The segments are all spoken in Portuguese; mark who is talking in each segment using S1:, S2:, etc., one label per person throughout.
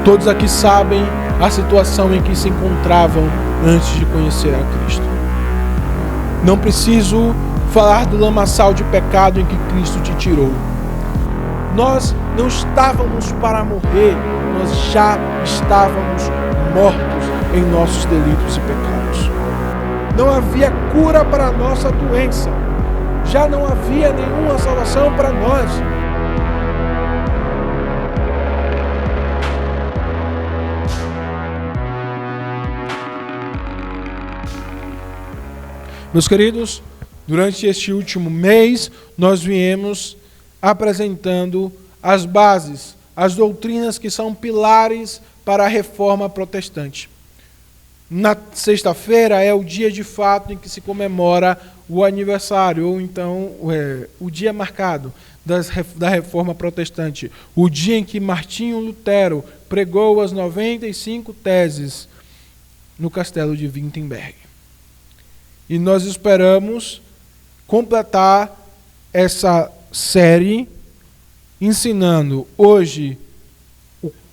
S1: Todos aqui sabem a situação em que se encontravam antes de conhecer a Cristo. Não preciso falar do lamaçal de pecado em que Cristo te tirou. Nós não estávamos para morrer, nós já estávamos mortos em nossos delitos e pecados. Não havia cura para a nossa doença, já não havia nenhuma salvação para nós. Meus queridos, durante este último mês, nós viemos apresentando as bases, as doutrinas que são pilares para a reforma protestante. Na sexta-feira é o dia de fato em que se comemora o aniversário, ou então o dia marcado da reforma protestante, o dia em que Martinho Lutero pregou as 95 teses no castelo de Wittenberg. E nós esperamos completar essa série ensinando hoje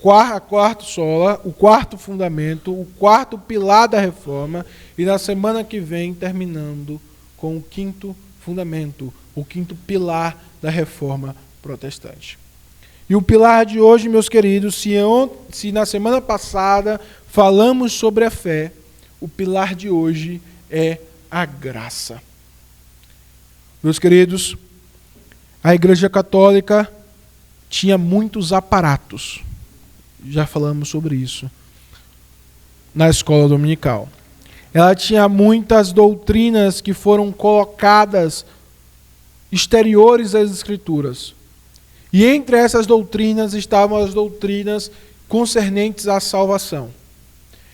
S1: a quarta sola, o quarto fundamento, o quarto pilar da reforma, e na semana que vem terminando com o quinto fundamento, o quinto pilar da reforma protestante. E o pilar de hoje, meus queridos, se na semana passada falamos sobre a fé, o pilar de hoje é a graça. Meus queridos, a Igreja Católica tinha muitos aparatos. Já falamos sobre isso na escola dominical. Ela tinha muitas doutrinas que foram colocadas exteriores às Escrituras. E entre essas doutrinas estavam as doutrinas concernentes à salvação.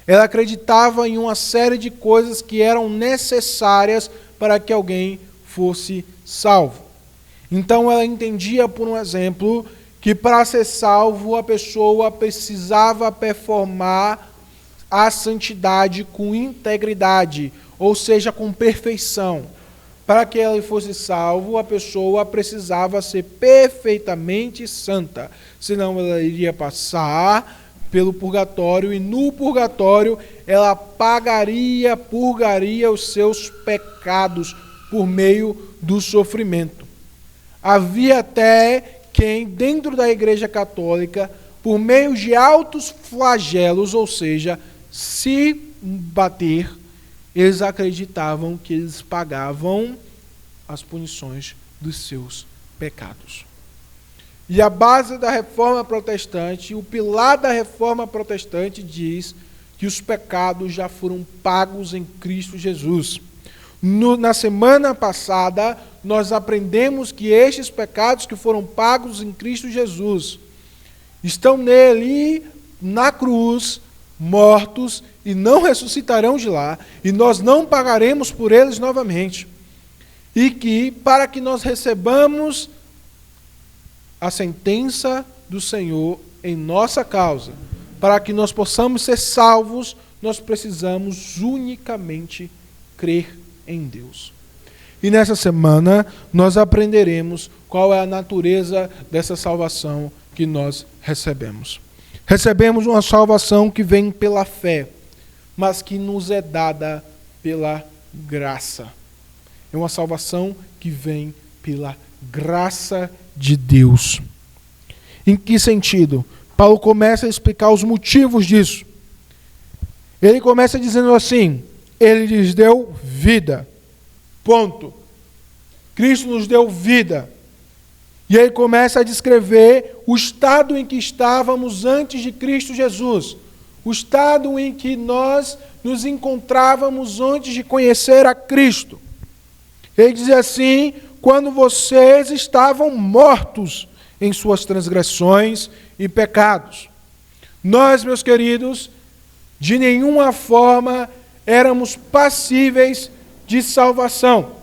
S1: Ela acreditava em uma série de coisas que eram necessárias para que alguém fosse salvo. Então ela entendia, por um exemplo, que para ser salvo a pessoa precisava performar a santidade com integridade, ou seja, com perfeição. Para que ela fosse salvo, a pessoa precisava ser perfeitamente santa, senão ela iria passar pelo purgatório, e no purgatório ela purgaria os seus pecados por meio do sofrimento. Havia até quem, dentro da Igreja Católica, por meio de altos flagelos, ou seja, se bater, eles acreditavam que eles pagavam as punições dos seus pecados. E a base da reforma protestante, o pilar da reforma protestante diz que os pecados já foram pagos em Cristo Jesus. Na semana passada, nós aprendemos que estes pecados que foram pagos em Cristo Jesus estão nele, na cruz, mortos, e não ressuscitarão de lá, e nós não pagaremos por eles novamente. E que, para que nós recebamos a sentença do Senhor em nossa causa, para que nós possamos ser salvos, nós precisamos unicamente crer em Deus. E nessa semana nós aprenderemos qual é a natureza dessa salvação que nós recebemos. Recebemos uma salvação que vem pela fé, mas que nos é dada pela graça. É uma salvação que vem pela graça de Deus. Em que sentido? Paulo começa a explicar os motivos disso. Ele começa dizendo assim: ele lhes deu vida. Ponto. Cristo nos deu vida. E aí começa a descrever o estado em que estávamos antes de Cristo Jesus. O estado em que nós nos encontrávamos antes de conhecer a Cristo. Ele diz assim: quando vocês estavam mortos em suas transgressões e pecados. Nós, meus queridos, de nenhuma forma éramos passíveis de salvação.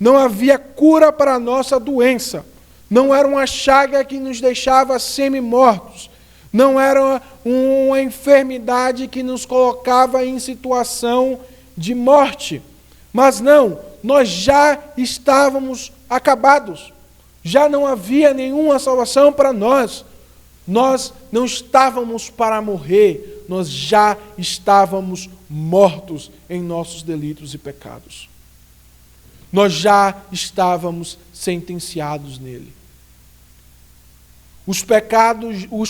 S1: Não havia cura para a nossa doença. Não era uma chaga que nos deixava semi-mortos. Não era uma enfermidade que nos colocava em situação de morte. Mas não, nós já estávamos acabados. Já não havia nenhuma salvação para nós. Nós não estávamos para morrer, nós já estávamos mortos em nossos delitos e pecados. Nós já estávamos sentenciados nele. Os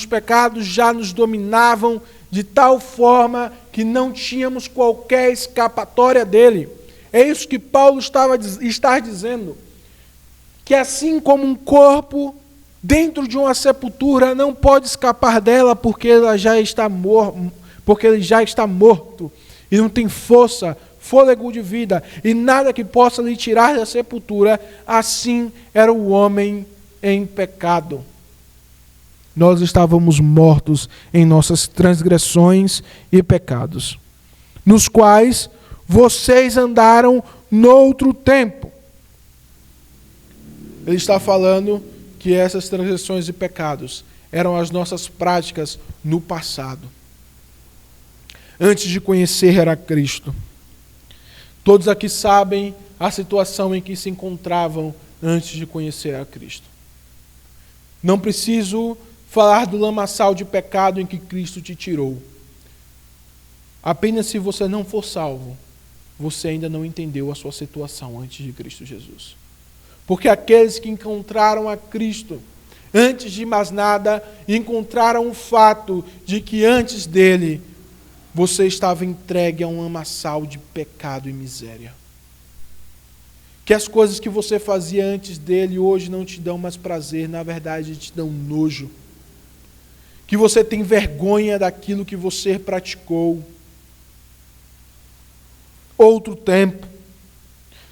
S1: pecados já nos dominavam de tal forma que não tínhamos qualquer escapatória dele. É isso que Paulo está dizendo. Que assim como um corpo dentro de uma sepultura não pode escapar dela porque ele já está morto e não tem força, fôlego de vida e nada que possa lhe tirar da sepultura, assim era o homem em pecado. Nós estávamos mortos em nossas transgressões e pecados, nos quais vocês andaram noutro tempo. Ele está falando que essas transgressões e pecados eram as nossas práticas no passado, antes de conhecer a Cristo. Todos aqui sabem a situação em que se encontravam antes de conhecer a Cristo. Não preciso falar do lamaçal de pecado em que Cristo te tirou. Apenas se você não for salvo, você ainda não entendeu a sua situação antes de Cristo Jesus. Porque aqueles que encontraram a Cristo, antes de mais nada, encontraram o fato de que antes dele, você estava entregue a um lamaçal de pecado e miséria. Que as coisas que você fazia antes dele, hoje não te dão mais prazer, na verdade te dão nojo. Que você tem vergonha daquilo que você praticou. Outro tempo,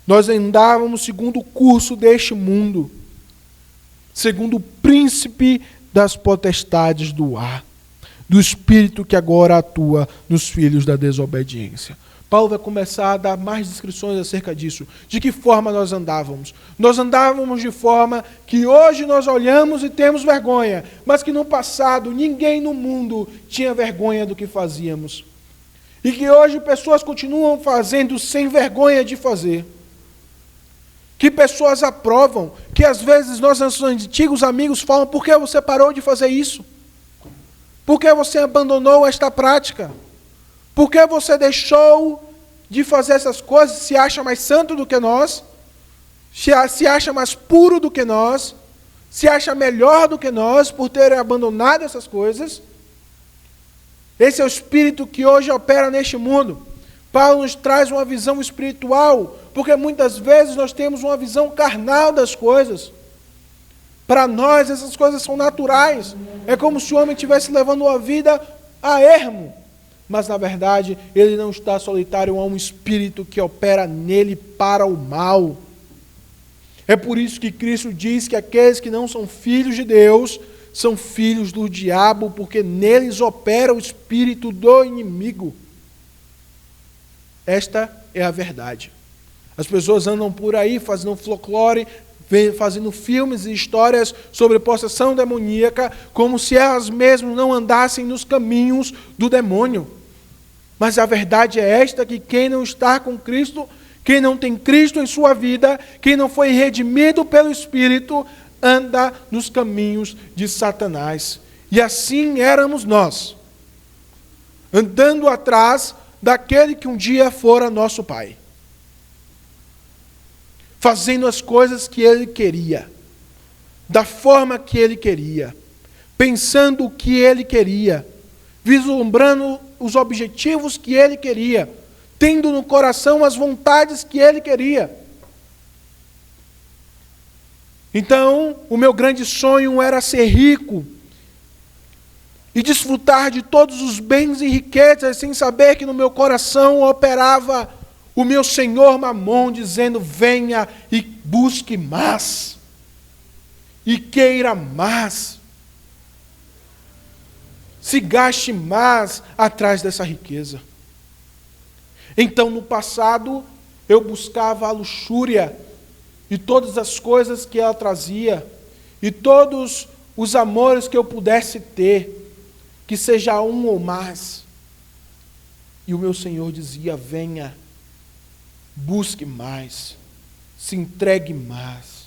S1: nós andávamos segundo o curso deste mundo, segundo o príncipe das potestades do ar, do espírito que agora atua nos filhos da desobediência. Paulo vai começar a dar mais descrições acerca disso. De que forma nós andávamos? Nós andávamos de forma que hoje nós olhamos e temos vergonha, mas que no passado ninguém no mundo tinha vergonha do que fazíamos. E que hoje pessoas continuam fazendo sem vergonha de fazer. Que pessoas aprovam, que às vezes nossos antigos amigos falam: por que você parou de fazer isso? Por que você abandonou esta prática? Por que você deixou de fazer essas coisas? Se acha mais santo do que nós? Se acha mais puro do que nós? Se acha melhor do que nós por ter abandonado essas coisas? Esse é o espírito que hoje opera neste mundo. Paulo nos traz uma visão espiritual, porque muitas vezes nós temos uma visão carnal das coisas. Para nós, essas coisas são naturais. É como se o homem estivesse levando uma vida a ermo. Mas, na verdade, ele não está solitário a um espírito que opera nele para o mal. É por isso que Cristo diz que aqueles que não são filhos de Deus são filhos do diabo, porque neles opera o espírito do inimigo. Esta é a verdade. As pessoas andam por aí fazendo folclore, fazendo filmes e histórias sobre possessão demoníaca, como se elas mesmas não andassem nos caminhos do demônio. Mas a verdade é esta, que quem não está com Cristo, quem não tem Cristo em sua vida, quem não foi redimido pelo Espírito, anda nos caminhos de Satanás. E assim éramos nós, andando atrás daquele que um dia fora nosso Pai, fazendo as coisas que Ele queria, da forma que Ele queria, pensando o que Ele queria, vislumbrando os objetivos que Ele queria, tendo no coração as vontades que Ele queria. Então, o meu grande sonho era ser rico e desfrutar de todos os bens e riquezas, sem saber que no meu coração operava o meu senhor Mamon, dizendo: venha e busque mais, e queira mais, se gaste mais atrás dessa riqueza. Então, no passado, eu buscava a luxúria e todas as coisas que ela trazia, e todos os amores que eu pudesse ter, que seja um ou mais. E o meu Senhor dizia: venha, busque mais, se entregue mais.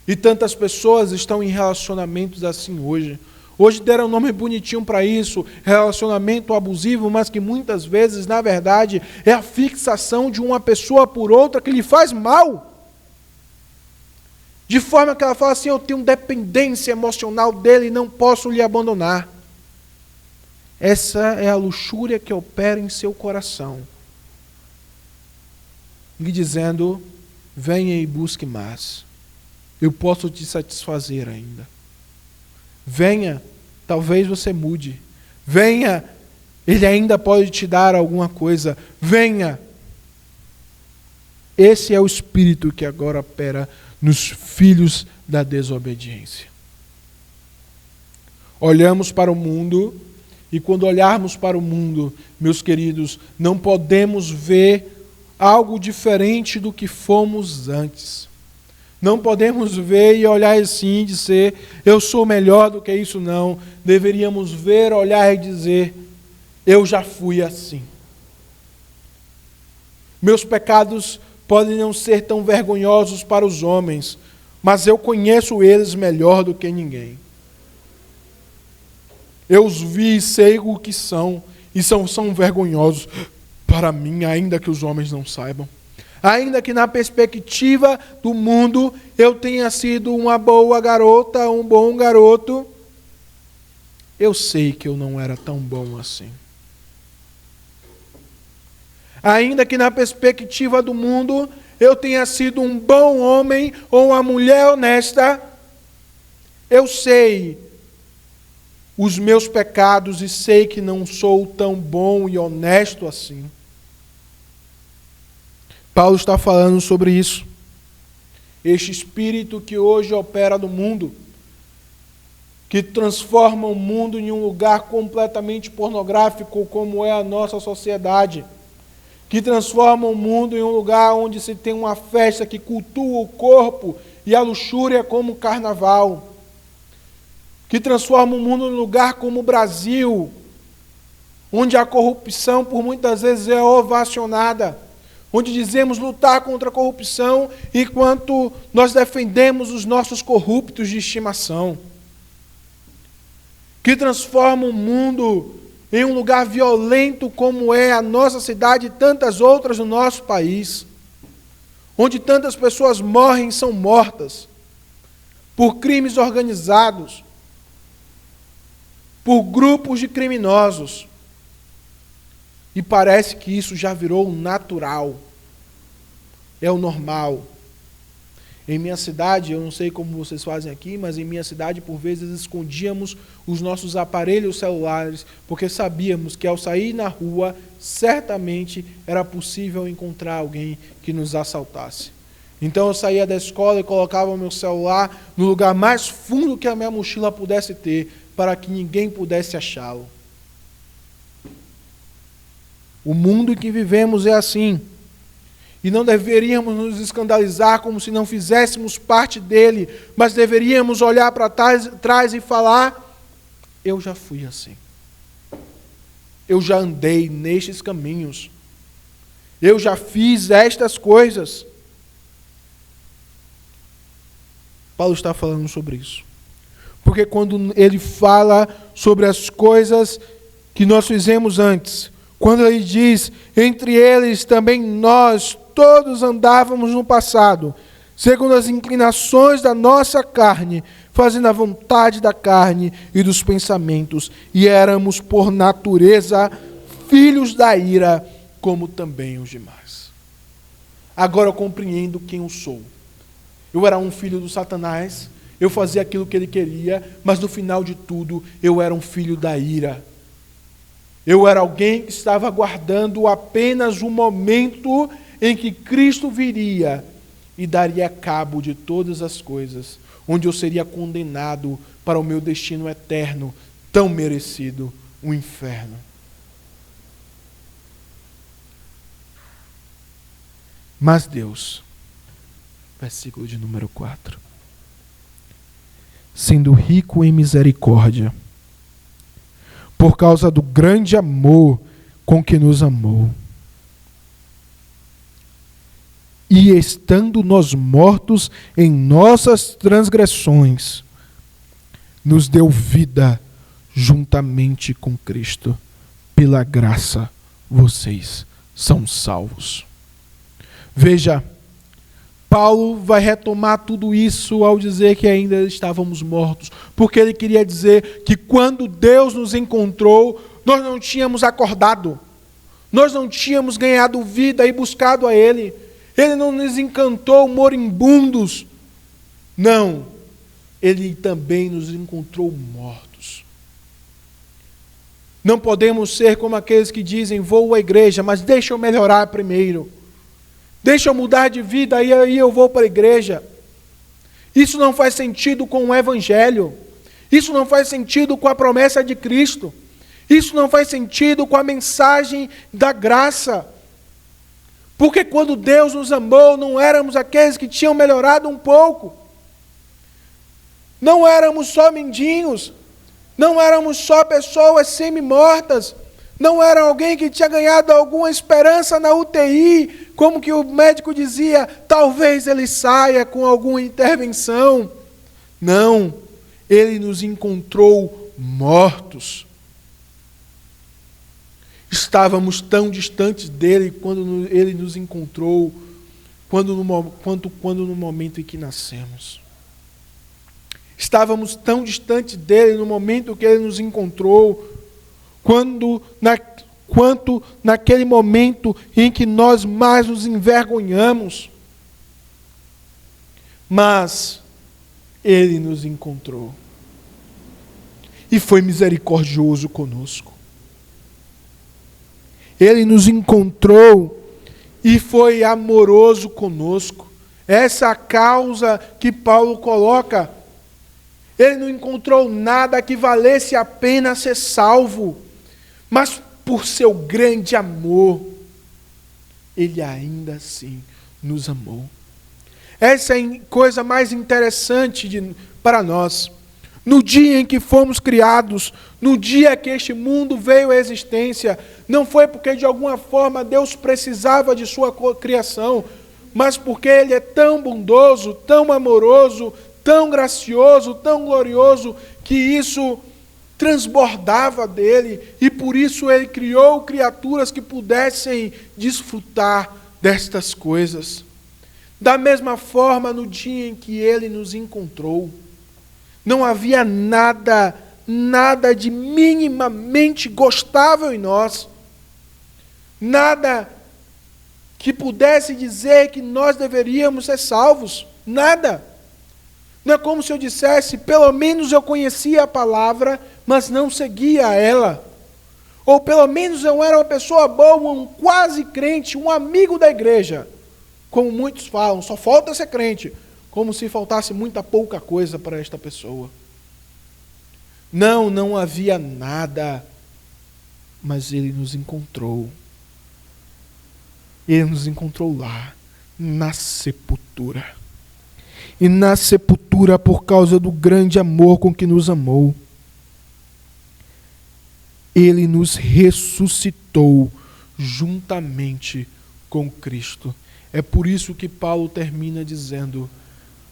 S1: E tantas pessoas estão em relacionamentos assim hoje, Hoje deram um nome bonitinho para isso, relacionamento abusivo, mas que muitas vezes, na verdade, é a fixação de uma pessoa por outra que lhe faz mal. De forma que ela fala assim, eu tenho dependência emocional dele e não posso lhe abandonar. Essa é a luxúria que opera em seu coração. Lhe dizendo, venha e busque mais. Eu posso te satisfazer ainda. Venha, talvez você mude. Venha, ele ainda pode te dar alguma coisa. Venha. Esse é o espírito que agora opera nos filhos da desobediência. Olhamos para o mundo, e quando olharmos para o mundo, meus queridos, não podemos ver algo diferente do que fomos antes. Não podemos ver e olhar assim e dizer, eu sou melhor do que isso, não. Deveríamos ver, olhar e dizer, eu já fui assim. Meus pecados podem não ser tão vergonhosos para os homens, mas eu conheço eles melhor do que ninguém. Eu os vi e sei o que são, e são vergonhosos para mim, ainda que os homens não saibam. Ainda que na perspectiva do mundo eu tenha sido uma boa garota, um bom garoto, eu sei que eu não era tão bom assim. Ainda que na perspectiva do mundo eu tenha sido um bom homem ou uma mulher honesta, eu sei os meus pecados e sei que não sou tão bom e honesto assim. Paulo está falando sobre isso. Este espírito que hoje opera no mundo, que transforma o mundo em um lugar completamente pornográfico, como é a nossa sociedade, que transforma o mundo em um lugar onde se tem uma festa que cultua o corpo e a luxúria como carnaval, que transforma o mundo em um lugar como o Brasil, onde a corrupção por muitas vezes é ovacionada, onde dizemos lutar contra a corrupção, enquanto nós defendemos os nossos corruptos de estimação. Que transforma o mundo em um lugar violento como é a nossa cidade e tantas outras no nosso país, onde tantas pessoas morrem e são mortas por crimes organizados, por grupos de criminosos. E parece que isso já virou natural. É o normal. Em minha cidade, eu não sei como vocês fazem aqui, mas em minha cidade, por vezes, escondíamos os nossos aparelhos celulares, porque sabíamos que ao sair na rua, certamente era possível encontrar alguém que nos assaltasse. Então eu saía da escola e colocava o meu celular no lugar mais fundo que a minha mochila pudesse ter, para que ninguém pudesse achá-lo. O mundo em que vivemos é assim. E não deveríamos nos escandalizar como se não fizéssemos parte dele, mas deveríamos olhar para trás e falar, eu já fui assim. Eu já andei nestes caminhos. Eu já fiz estas coisas. Paulo está falando sobre isso. Porque quando ele fala sobre as coisas que nós fizemos antes, quando ele diz, entre eles também nós todos andávamos no passado, segundo as inclinações da nossa carne, fazendo a vontade da carne e dos pensamentos, e éramos por natureza filhos da ira, como também os demais. Agora eu compreendo quem eu sou. Eu era um filho do Satanás, eu fazia aquilo que ele queria, mas no final de tudo, eu era um filho da ira. Eu era alguém que estava aguardando apenas o momento em que Cristo viria e daria cabo de todas as coisas, onde eu seria condenado para o meu destino eterno, tão merecido, o inferno. Mas Deus, versículo de número 4, sendo rico em misericórdia, por causa do grande amor com que nos amou, e estando nós mortos em nossas transgressões, nos deu vida juntamente com Cristo. Pela graça, vocês são salvos. Veja, Paulo vai retomar tudo isso ao dizer que ainda estávamos mortos, porque ele queria dizer que quando Deus nos encontrou, nós não tínhamos acordado, nós não tínhamos ganhado vida e buscado a Ele. Ele não nos encantou moribundos, não, Ele também nos encontrou mortos. Não podemos ser como aqueles que dizem, vou à igreja, mas deixa eu melhorar primeiro. Deixa eu mudar de vida e aí eu vou para a igreja. Isso não faz sentido com o Evangelho. Isso não faz sentido com a promessa de Cristo. Isso não faz sentido com a mensagem da graça. Porque quando Deus nos amou, não éramos aqueles que tinham melhorado um pouco. Não éramos só mendigos. Não éramos só pessoas semi-mortas. Não era alguém que tinha ganhado alguma esperança na UTI, como que o médico dizia, talvez ele saia com alguma intervenção. Não, ele nos encontrou mortos. Estávamos tão distantes dele quando ele nos encontrou, quanto no momento em que nascemos. Estávamos tão distantes dele no momento que ele nos encontrou, quanto naquele momento em que nós mais nos envergonhamos. Mas Ele nos encontrou e foi misericordioso conosco. Ele nos encontrou e foi amoroso conosco. Essa é a causa que Paulo coloca. Ele não encontrou nada que valesse a pena ser salvo, mas por seu grande amor, Ele ainda assim nos amou. Essa é a coisa mais interessante para nós. No dia em que fomos criados, no dia que este mundo veio à existência, não foi porque de alguma forma Deus precisava de sua criação, mas porque Ele é tão bondoso, tão amoroso, tão gracioso, tão glorioso, que isso transbordava dele, e por isso ele criou criaturas que pudessem desfrutar destas coisas. Da mesma forma, no dia em que ele nos encontrou, não havia nada de minimamente gostável em nós, nada que pudesse dizer que nós deveríamos ser salvos, nada. Não é como se eu dissesse, pelo menos eu conhecia a palavra, mas não seguia ela. Ou pelo menos eu era uma pessoa boa, um quase crente, um amigo da igreja. Como muitos falam, só falta ser crente. Como se faltasse muita pouca coisa para esta pessoa. Não havia nada. Mas Ele nos encontrou. Ele nos encontrou lá, na sepultura. E na sepultura, por causa do grande amor com que nos amou, Ele nos ressuscitou juntamente com Cristo. É por isso que Paulo termina dizendo,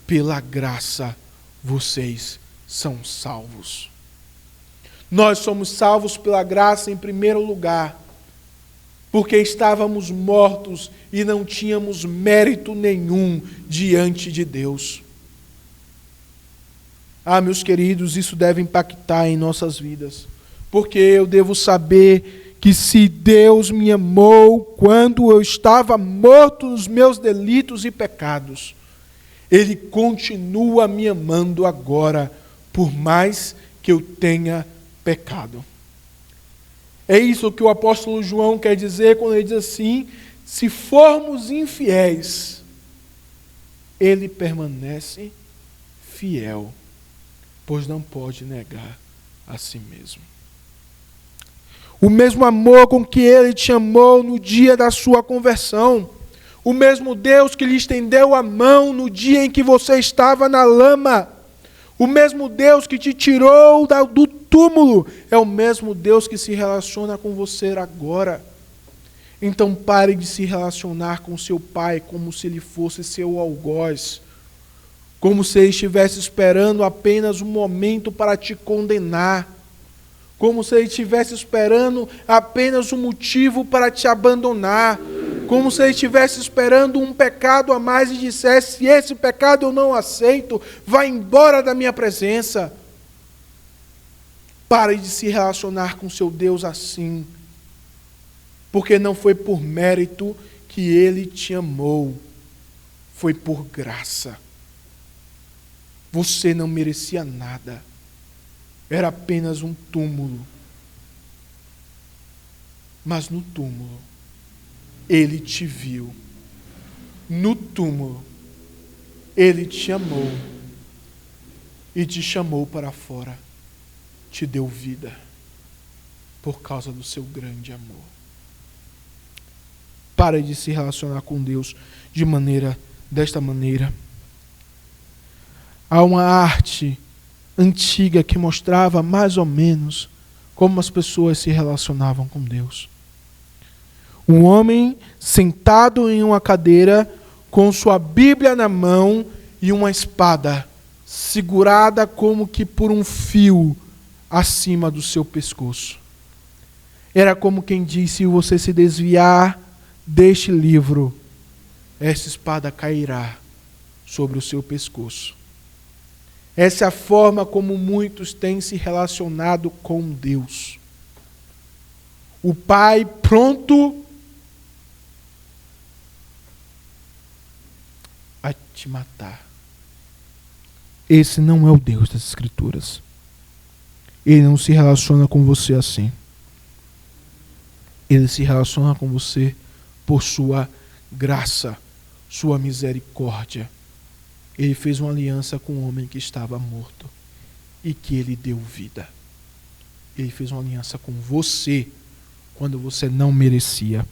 S1: pela graça vocês são salvos. Nós somos salvos pela graça em primeiro lugar, porque estávamos mortos e não tínhamos mérito nenhum diante de Deus. Meus queridos, isso deve impactar em nossas vidas, porque eu devo saber que se Deus me amou quando eu estava morto nos meus delitos e pecados, Ele continua me amando agora, por mais que eu tenha pecado. É isso que o apóstolo João quer dizer quando ele diz assim, se formos infiéis, Ele permanece fiel, pois não pode negar a si mesmo. O mesmo amor com que Ele te amou no dia da sua conversão, o mesmo Deus que lhe estendeu a mão no dia em que você estava na lama, o mesmo Deus que te tirou do túmulo, é o mesmo Deus que se relaciona com você agora. Então pare de se relacionar com seu pai como se ele fosse seu algoz, como se ele estivesse esperando apenas um momento para te condenar. como se ele estivesse esperando apenas um motivo para te abandonar, como se ele estivesse esperando um pecado a mais e dissesse: se esse pecado eu não aceito, vai embora da minha presença. Pare de se relacionar com seu Deus assim, porque não foi por mérito que ele te amou, foi por graça. Você não merecia nada, era apenas um túmulo. Mas no túmulo, ele te viu. No túmulo, ele te amou e te chamou para fora. Te deu vida por causa do seu grande amor. Pare de se relacionar com Deus desta maneira. Há uma arte antiga que mostrava mais ou menos como as pessoas se relacionavam com Deus. Um homem sentado em uma cadeira com sua Bíblia na mão e uma espada segurada como que por um fio acima do seu pescoço. Era como quem diz: se você se desviar deste livro, essa espada cairá sobre o seu pescoço. Essa é a forma como muitos têm se relacionado com Deus. O Pai pronto a te matar. Esse não é o Deus das Escrituras. Ele não se relaciona com você assim. Ele se relaciona com você por sua graça, sua misericórdia. Ele fez uma aliança com um homem que estava morto e que ele deu vida. Ele fez uma aliança com você quando você não merecia.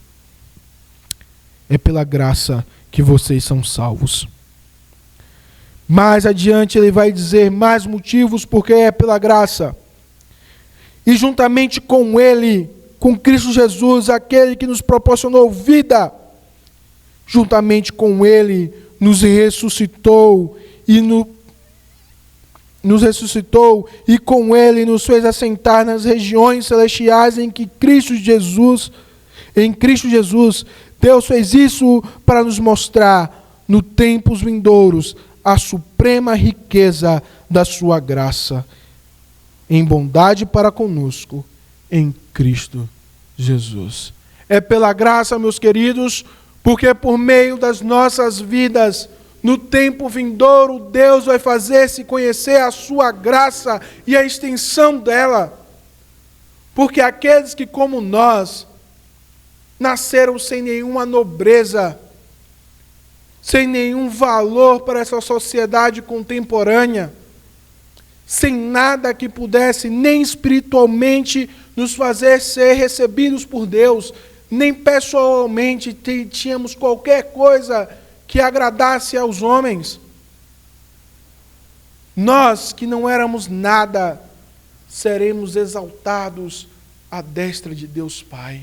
S1: É pela graça que vocês são salvos. Mais adiante ele vai dizer mais motivos porque é pela graça. E juntamente com ele, com Cristo Jesus, aquele que nos proporcionou vida, juntamente com ele nos ressuscitou e com ele nos fez assentar nas regiões celestiais em Cristo Jesus, Deus fez isso para nos mostrar no tempos vindouros a suprema riqueza da sua graça, em bondade para conosco, em Cristo Jesus. É pela graça, meus queridos, porque por meio das nossas vidas, no tempo vindouro, Deus vai fazer-se conhecer a sua graça e a extensão dela. Porque aqueles que, como nós, nasceram sem nenhuma nobreza, sem nenhum valor para essa sociedade contemporânea, sem nada que pudesse nem espiritualmente nos fazer ser recebidos por Deus, nem pessoalmente tínhamos qualquer coisa que agradasse aos homens. Nós, que não éramos nada, seremos exaltados à destra de Deus Pai.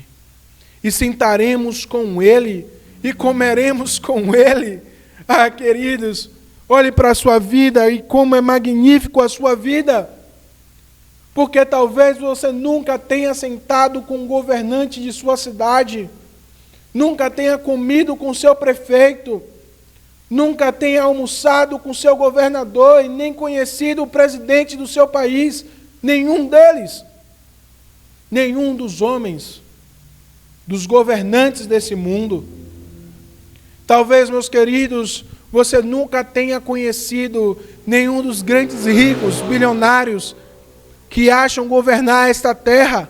S1: E sentaremos com Ele e comeremos com Ele. Ah, queridos, olhe para a sua vida e como é magnífico a sua vida. Porque talvez você nunca tenha sentado com um governante de sua cidade, nunca tenha comido com seu prefeito, nunca tenha almoçado com seu governador e nem conhecido o presidente do seu país, nenhum deles, nenhum dos homens, dos governantes desse mundo. Talvez, meus queridos, você nunca tenha conhecido nenhum dos grandes ricos, bilionários, que acham governar esta terra.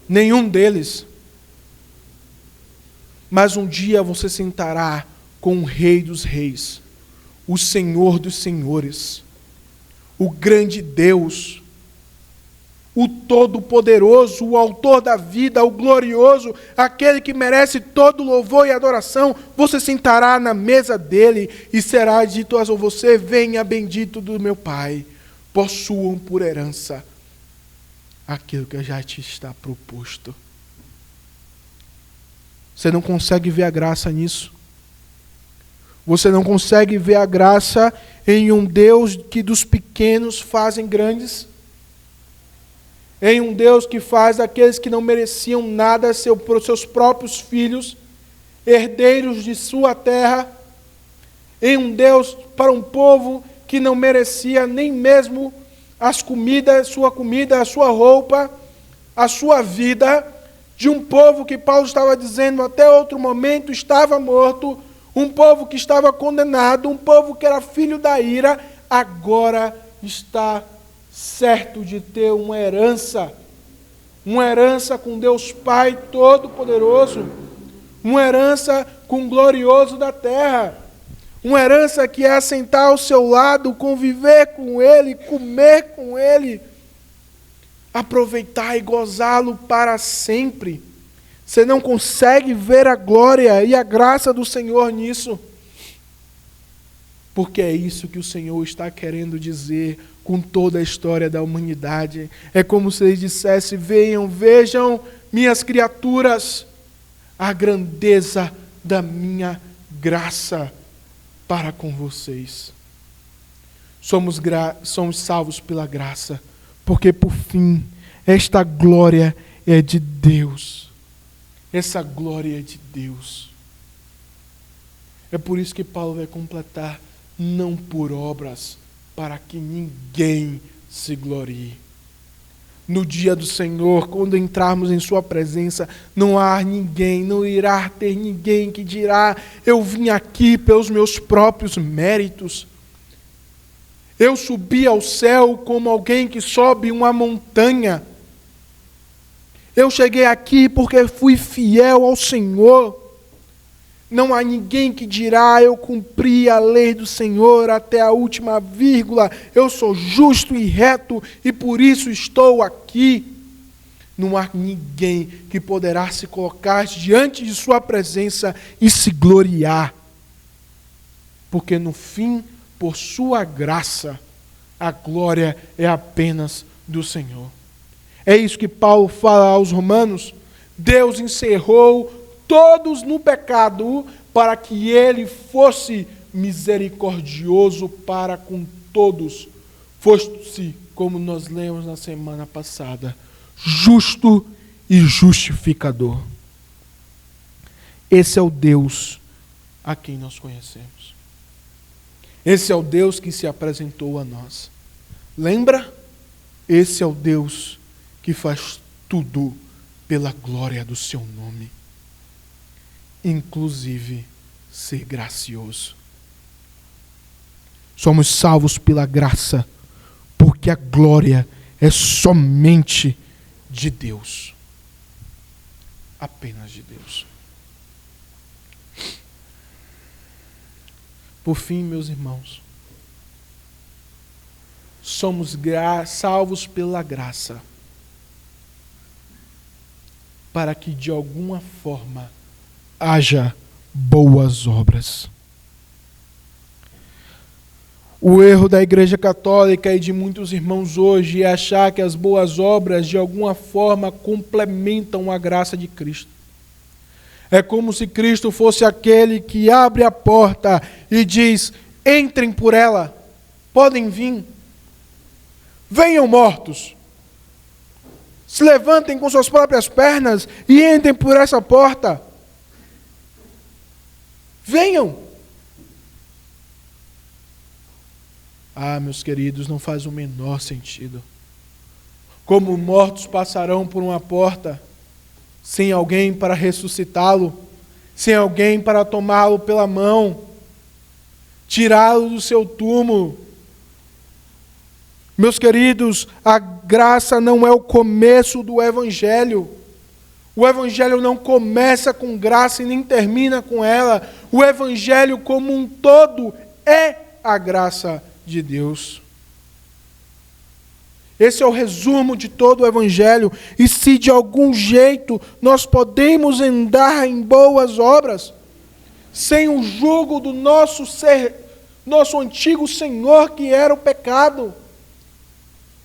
S1: Nenhum deles. Mas um dia você sentará com o Rei dos Reis, o Senhor dos Senhores, o grande Deus, o Todo-Poderoso, o Autor da vida, o Glorioso, aquele que merece todo louvor e adoração. Você sentará na mesa dele e será dito a você: venha bendito do meu Pai, possuam por herança aquilo que já te está proposto. Você não consegue ver a graça nisso? Você não consegue ver a graça em um Deus que dos pequenos fazem grandes? em um Deus que faz aqueles que não mereciam nada, seus próprios filhos, herdeiros de sua terra, em um Deus para um povo que não merecia nem mesmo as comidas, a sua roupa, a sua vida, de um povo que Paulo estava dizendo até outro momento estava morto, um povo que estava condenado, um povo que era filho da ira, agora está certo de ter uma herança com Deus Pai Todo-Poderoso, uma herança com o glorioso da terra, uma herança que é assentar ao seu lado, conviver com Ele, comer com Ele, aproveitar e gozá-lo para sempre. Você não consegue ver a glória e a graça do Senhor nisso, porque é isso que o Senhor está querendo dizer com toda a história da humanidade. É como se Ele dissesse: vejam, minhas criaturas, a grandeza da minha graça para com vocês. Somos salvos pela graça, porque por fim, esta glória é de Deus. Essa glória é de Deus. É por isso que Paulo vai completar: não por obras, para que ninguém se glorie. No dia do Senhor, quando entrarmos em sua presença, não irá ter ninguém que dirá: eu vim aqui pelos meus próprios méritos. Eu subi ao céu como alguém que sobe uma montanha. Eu cheguei aqui porque fui fiel ao Senhor. Não há ninguém que dirá: eu cumpri a lei do Senhor até a última vírgula, eu sou justo e reto e por isso estou aqui. Não há ninguém que poderá se colocar diante de sua presença e se gloriar. Porque no fim, por sua graça, a glória é apenas do Senhor. É isso que Paulo fala aos Romanos. Deus encerrou todos no pecado, para que Ele fosse misericordioso para com todos. Fosse, como nós lemos na semana passada, justo e justificador. Esse é o Deus a quem nós conhecemos. Esse é o Deus que se apresentou a nós. Lembra? Esse é o Deus que faz tudo pela glória do seu nome. Inclusive ser gracioso. Somos salvos pela graça, porque a glória é somente de Deus. Apenas de Deus. Por fim, meus irmãos, somos salvos pela graça, para que de alguma forma haja boas obras. O erro da Igreja Católica e de muitos irmãos hoje é achar que as boas obras de alguma forma complementam a graça de Cristo. É como se Cristo fosse aquele que abre a porta e diz: entrem por ela, podem vir, venham mortos, se levantem com suas próprias pernas e entrem por essa porta. Venham. Ah, meus queridos, não faz o menor sentido. Como mortos passarão por uma porta, sem alguém para ressuscitá-lo, sem alguém para tomá-lo pela mão, tirá-lo do seu túmulo. Meus queridos, a graça não é o começo do Evangelho. O Evangelho não começa com graça e nem termina com ela. O Evangelho como um todo é a graça de Deus. Esse é o resumo de todo o Evangelho. E se de algum jeito nós podemos andar em boas obras, sem o jugo do nosso antigo senhor que era o pecado,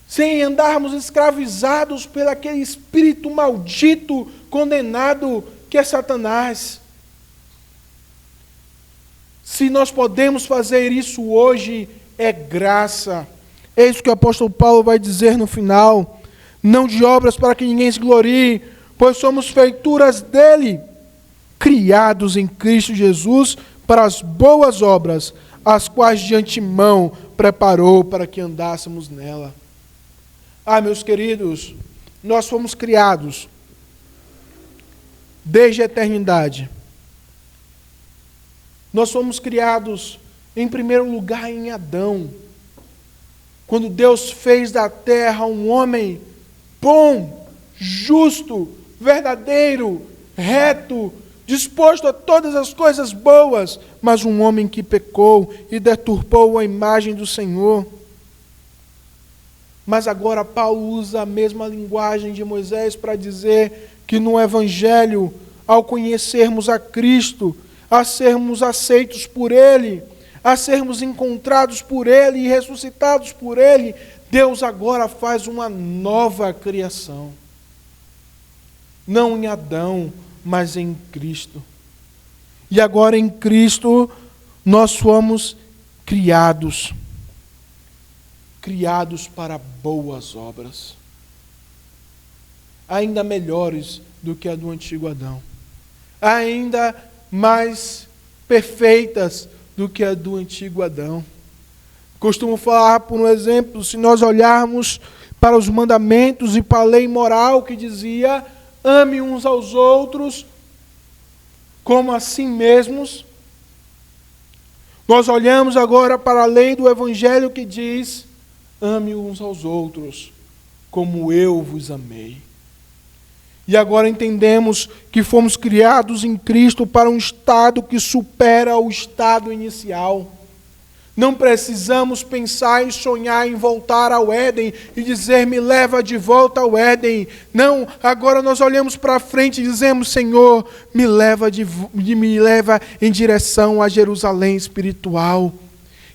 S1: sem andarmos escravizados pelo aquele espírito maldito, condenado, que é Satanás. Se nós podemos fazer isso hoje, é graça. É isso que o apóstolo Paulo vai dizer no final. não de obras para que ninguém se glorie, pois somos feituras dele, criados em Cristo Jesus para as boas obras, as quais de antemão preparou para que andássemos nela. Meus queridos, nós fomos criados desde a eternidade. Nós fomos criados, em primeiro lugar, em Adão. Quando Deus fez da terra um homem bom, justo, verdadeiro, reto, disposto a todas as coisas boas, mas um homem que pecou e deturpou a imagem do Senhor. Mas agora Paulo usa a mesma linguagem de Moisés para dizer que no Evangelho, ao conhecermos a Cristo, a sermos aceitos por Ele, a sermos encontrados por Ele e ressuscitados por Ele, Deus agora faz uma nova criação. Não em Adão, mas em Cristo. E agora em Cristo nós fomos criados para boas obras, ainda melhores do que a do antigo Adão, ainda mais perfeitas do que a do antigo Adão. Costumo falar, por um exemplo, se nós olharmos para os mandamentos e para a lei moral que dizia: ame uns aos outros como a si mesmos. Nós olhamos agora para a lei do Evangelho que diz: ame uns aos outros como eu vos amei. E agora entendemos que fomos criados em Cristo para um estado que supera o estado inicial. Não precisamos pensar e sonhar em voltar ao Éden e dizer: me leva de volta ao Éden. Não, agora nós olhamos para frente e dizemos: Senhor, me leva em direção a Jerusalém espiritual,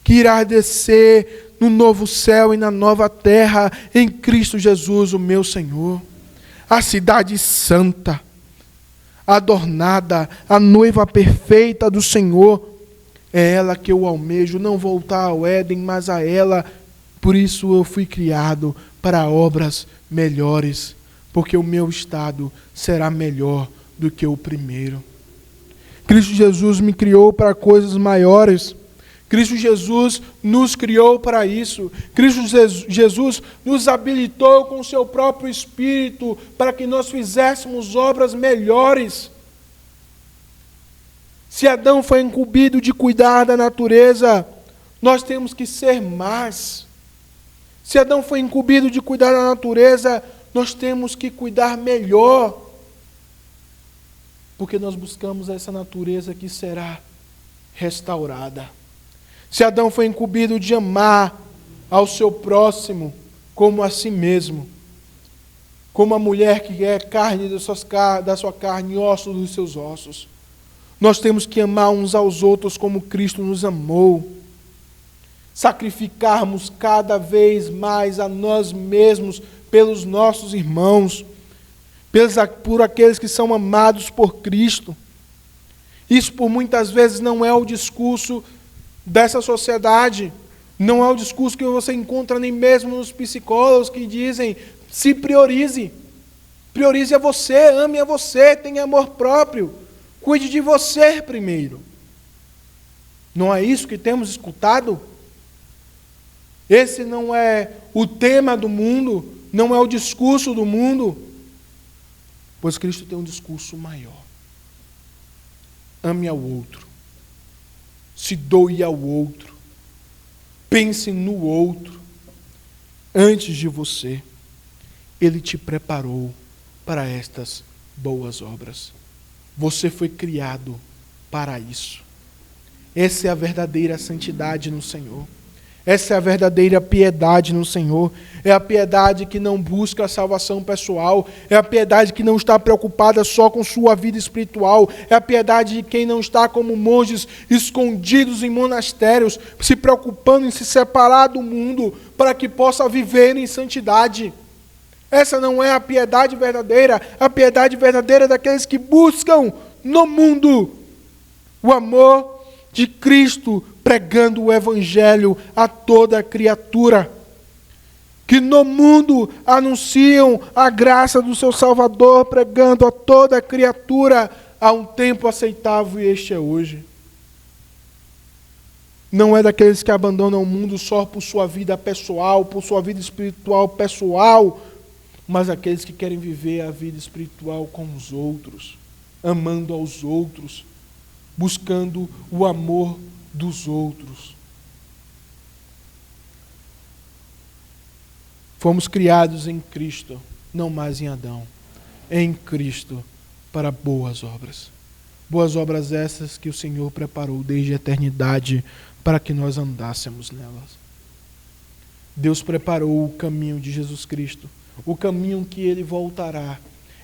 S1: que irá descer no novo céu e na nova terra, em Cristo Jesus, o meu Senhor. A cidade santa, adornada, a noiva perfeita do Senhor, é ela que eu almejo, não voltar ao Éden, mas a ela. Por isso eu fui criado para obras melhores, porque o meu estado será melhor do que o primeiro. Cristo Jesus me criou para coisas maiores. Cristo Jesus nos criou para isso. Cristo Jesus nos habilitou com o seu próprio Espírito para que nós fizéssemos obras melhores. Se Adão foi incumbido de cuidar da natureza, nós temos que ser mais. Se Adão foi incumbido de cuidar da natureza, nós temos que cuidar melhor. Porque nós buscamos essa natureza que será restaurada. Se Adão foi incumbido de amar ao seu próximo como a si mesmo, como a mulher que é carne da sua carne e osso dos seus ossos, nós temos que amar uns aos outros como Cristo nos amou. Sacrificarmos cada vez mais a nós mesmos pelos nossos irmãos, por aqueles que são amados por Cristo. Isso por muitas vezes não é o discurso dessa sociedade, não é o discurso que você encontra nem mesmo nos psicólogos que dizem: se priorize a você, ame a você, tenha amor próprio, cuide de você primeiro. Não é isso que temos escutado? Esse não é o tema do mundo, não é o discurso do mundo, pois Cristo tem um discurso maior. Ame ao outro, se doe ao outro, pense no outro, antes de você. Ele te preparou para estas boas obras. Você foi criado para isso. Essa é a verdadeira santidade no Senhor. Essa é a verdadeira piedade no Senhor. É a piedade que não busca a salvação pessoal. É a piedade que não está preocupada só com sua vida espiritual. É a piedade de quem não está como monges escondidos em monastérios, se preocupando em se separar do mundo para que possa viver em santidade. Essa não é a piedade verdadeira. A piedade verdadeira é daqueles que buscam no mundo o amor de Cristo, pregando o Evangelho a toda criatura. que no mundo anunciam a graça do seu Salvador, pregando a toda criatura a um tempo aceitável, e este é hoje. Não é daqueles que abandonam o mundo só por sua vida pessoal, por sua vida espiritual pessoal, mas aqueles que querem viver a vida espiritual com os outros, amando aos outros, buscando o amor dos outros. Fomos criados em Cristo, não mais em Adão. Em Cristo, para boas obras. Boas obras essas que o Senhor preparou desde a eternidade para que nós andássemos nelas. Deus preparou o caminho de Jesus Cristo, o caminho que Ele voltará.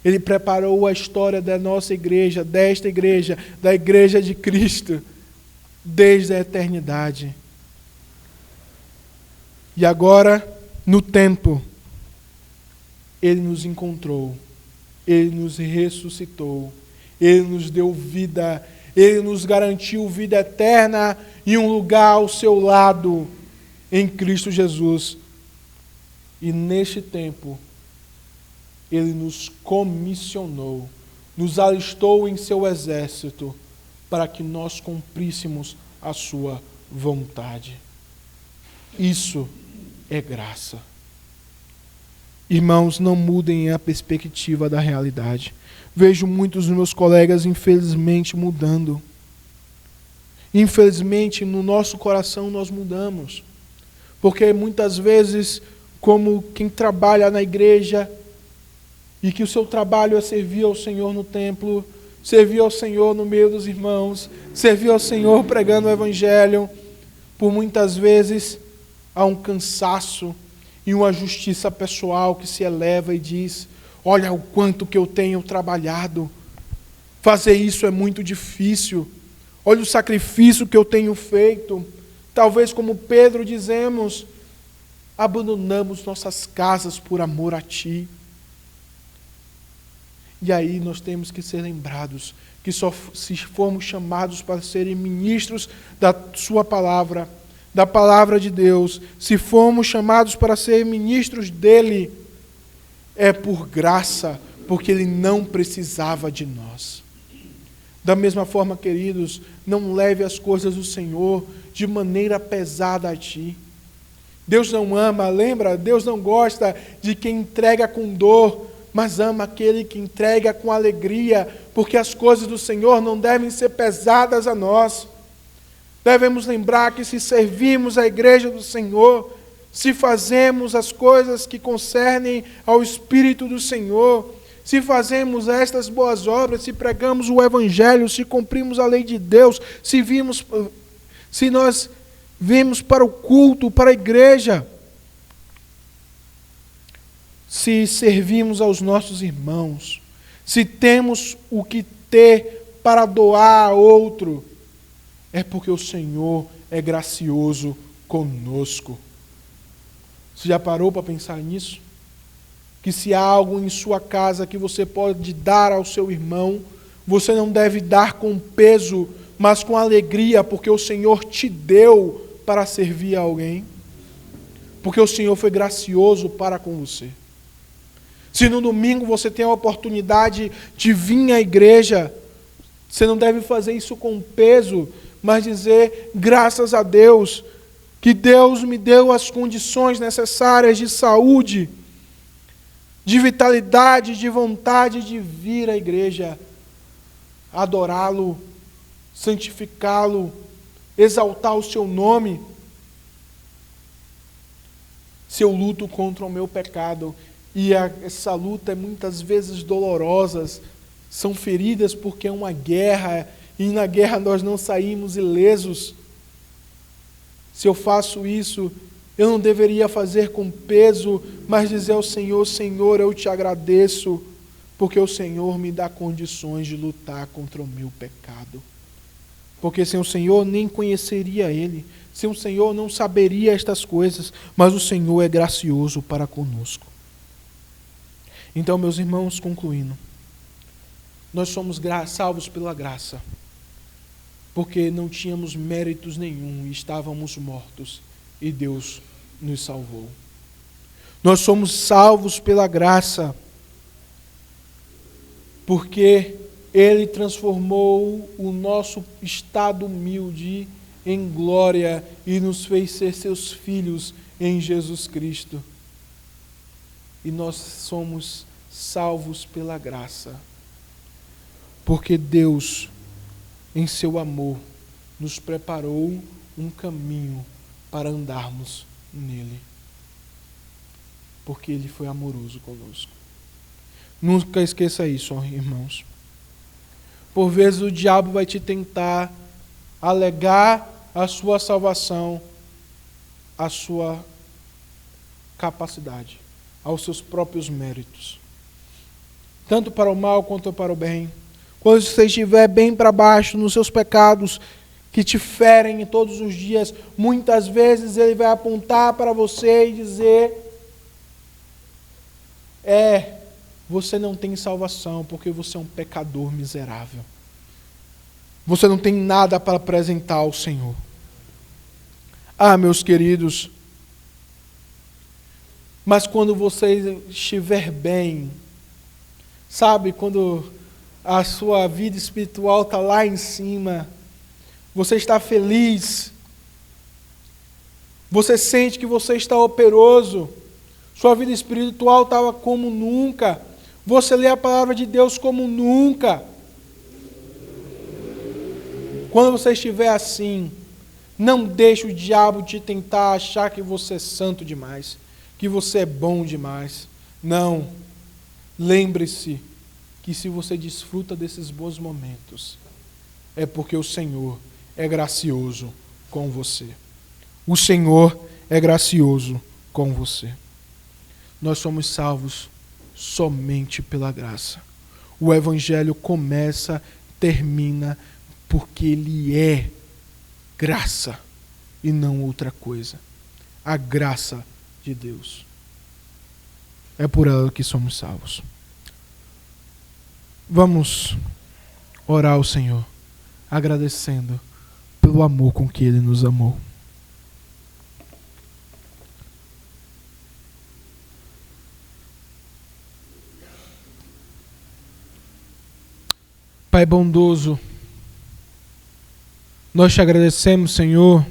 S1: Ele preparou a história da nossa igreja, desta igreja, da igreja de Cristo, desde a eternidade. E agora, no tempo, Ele nos encontrou, Ele nos ressuscitou, Ele nos deu vida, Ele nos garantiu vida eterna e um lugar ao seu lado em Cristo Jesus. E neste tempo, Ele nos comissionou, nos alistou em seu exército para que nós cumpríssemos a sua vontade. Isso é graça. Irmãos, não mudem a perspectiva da realidade. Vejo muitos dos meus colegas, infelizmente, mudando. Infelizmente, no nosso coração nós mudamos. Porque muitas vezes, como quem trabalha na igreja, e que o seu trabalho é servir ao Senhor no templo, servir ao Senhor no meio dos irmãos, servir ao Senhor pregando o Evangelho, por muitas vezes há um cansaço e uma justiça pessoal que se eleva e diz: olha o quanto que eu tenho trabalhado, fazer isso é muito difícil, olha o sacrifício que eu tenho feito. Talvez, como Pedro, dizemos: abandonamos nossas casas por amor a Ti. E aí nós temos que ser lembrados que só se formos chamados para serem ministros da Sua palavra, da palavra de Deus, se formos chamados para ser ministros dEle, é por graça, porque Ele não precisava de nós. Da mesma forma, queridos, não leve as coisas do Senhor de maneira pesada a ti. Deus não ama, lembra? Deus não gosta de quem entrega com dor, mas ama aquele que entrega com alegria, porque as coisas do Senhor não devem ser pesadas a nós. Devemos lembrar que se servimos a igreja do Senhor, se fazemos as coisas que concernem ao Espírito do Senhor, se fazemos estas boas obras, se pregamos o Evangelho, se cumprimos a lei de Deus, se nós vimos para o culto, para a igreja, se servimos aos nossos irmãos, se temos o que ter para doar a outro, é porque o Senhor é gracioso conosco. Você já parou para pensar nisso? Que se há algo em sua casa que você pode dar ao seu irmão, você não deve dar com peso, mas com alegria, porque o Senhor te deu para servir a alguém. Porque o Senhor foi gracioso para com você. Se no domingo você tem a oportunidade de vir à igreja, você não deve fazer isso com peso, mas dizer: graças a Deus, que Deus me deu as condições necessárias de saúde, de vitalidade, de vontade de vir à igreja, adorá-lo, santificá-lo, exaltar o seu nome. Se eu luto contra o meu pecado, e essa luta é muitas vezes dolorosa, são feridas porque é uma guerra, e na guerra nós não saímos ilesos. Se eu faço isso, eu não deveria fazer com peso, mas dizer ao Senhor: Senhor, eu te agradeço, porque o Senhor me dá condições de lutar contra o meu pecado. Porque sem o Senhor nem conheceria Ele, sem o Senhor não saberia estas coisas, mas o Senhor é gracioso para conosco. Então, meus irmãos, concluindo, nós somos salvos pela graça, porque não tínhamos méritos nenhum e estávamos mortos, e Deus nos salvou. Nós somos salvos pela graça, porque Ele transformou o nosso estado humilde em glória e nos fez ser seus filhos em Jesus Cristo. E nós somos salvos pela graça, porque Deus, em seu amor, nos preparou um caminho para andarmos nele, porque Ele foi amoroso conosco. Nunca esqueça isso, irmãos. Por vezes o diabo vai te tentar alegar a sua salvação, a sua capacidade, aos seus próprios méritos, tanto para o mal quanto para o bem. Quando você estiver bem para baixo nos seus pecados, que te ferem todos os dias, muitas vezes ele vai apontar para você e dizer: você não tem salvação, porque você é um pecador miserável. Você não tem nada para apresentar ao Senhor. Meus queridos, mas quando você estiver bem, sabe, quando a sua vida espiritual está lá em cima, você está feliz, você sente que você está operoso, sua vida espiritual estava como nunca, você lê a palavra de Deus como nunca. Quando você estiver assim, não deixe o diabo te tentar achar que você é santo demais, que você é bom demais. Não. Lembre-se que se você desfruta desses bons momentos, é porque o Senhor é gracioso com você. O Senhor é gracioso com você. Nós somos salvos somente pela graça. O Evangelho começa, termina, porque ele é graça e não outra coisa. A graça de Deus. É por ela que somos salvos. Vamos orar ao Senhor, agradecendo pelo amor com que Ele nos amou. Pai bondoso, nós te agradecemos, Senhor,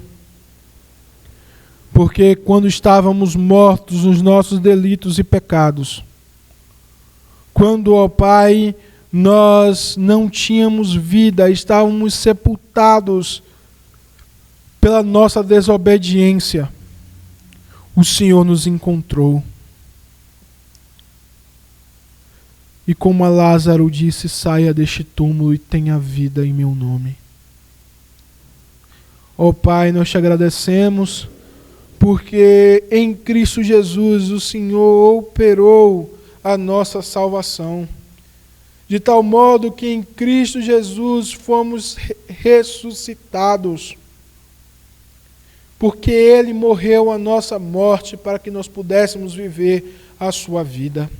S1: porque quando estávamos mortos nos nossos delitos e pecados, quando, ó Pai, nós não tínhamos vida, estávamos sepultados pela nossa desobediência, o Senhor nos encontrou. E como a Lázaro disse: saia deste túmulo e tenha vida em meu nome. Ó Pai, nós te agradecemos, porque em Cristo Jesus o Senhor operou a nossa salvação, de tal modo que em Cristo Jesus fomos ressuscitados, porque Ele morreu a nossa morte para que nós pudéssemos viver a sua vida.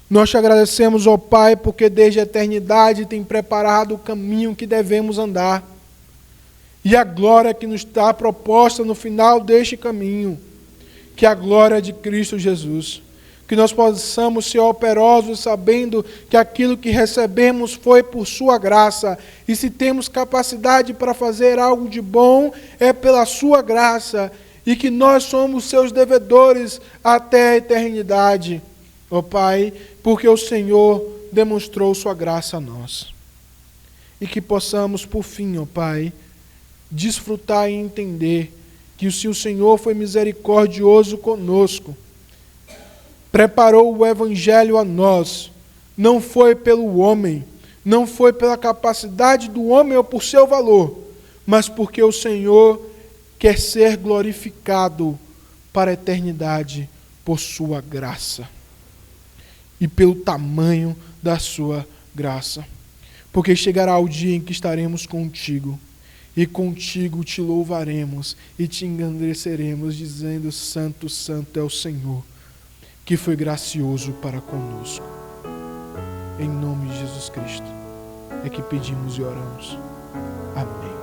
S1: Nós te agradecemos, ó Pai, porque desde a eternidade tem preparado o caminho que devemos andar. E a glória que nos está proposta no final deste caminho, que é a glória de Cristo Jesus. Que nós possamos ser operosos sabendo que aquilo que recebemos foi por sua graça. E se temos capacidade para fazer algo de bom, é pela sua graça. E que nós somos seus devedores até a eternidade, ó Pai, porque o Senhor demonstrou sua graça a nós. E que possamos, por fim, ó Pai, desfrutar e entender que se o Senhor foi misericordioso conosco, preparou o Evangelho a nós, não foi pelo homem, não foi pela capacidade do homem ou por seu valor, mas porque o Senhor quer ser glorificado para a eternidade por sua graça e pelo tamanho da sua graça. Porque chegará o dia em que estaremos contigo, e contigo te louvaremos e te engrandeceremos, dizendo: Santo, Santo é o Senhor, que foi gracioso para conosco. Em nome de Jesus Cristo é que pedimos e oramos. Amém.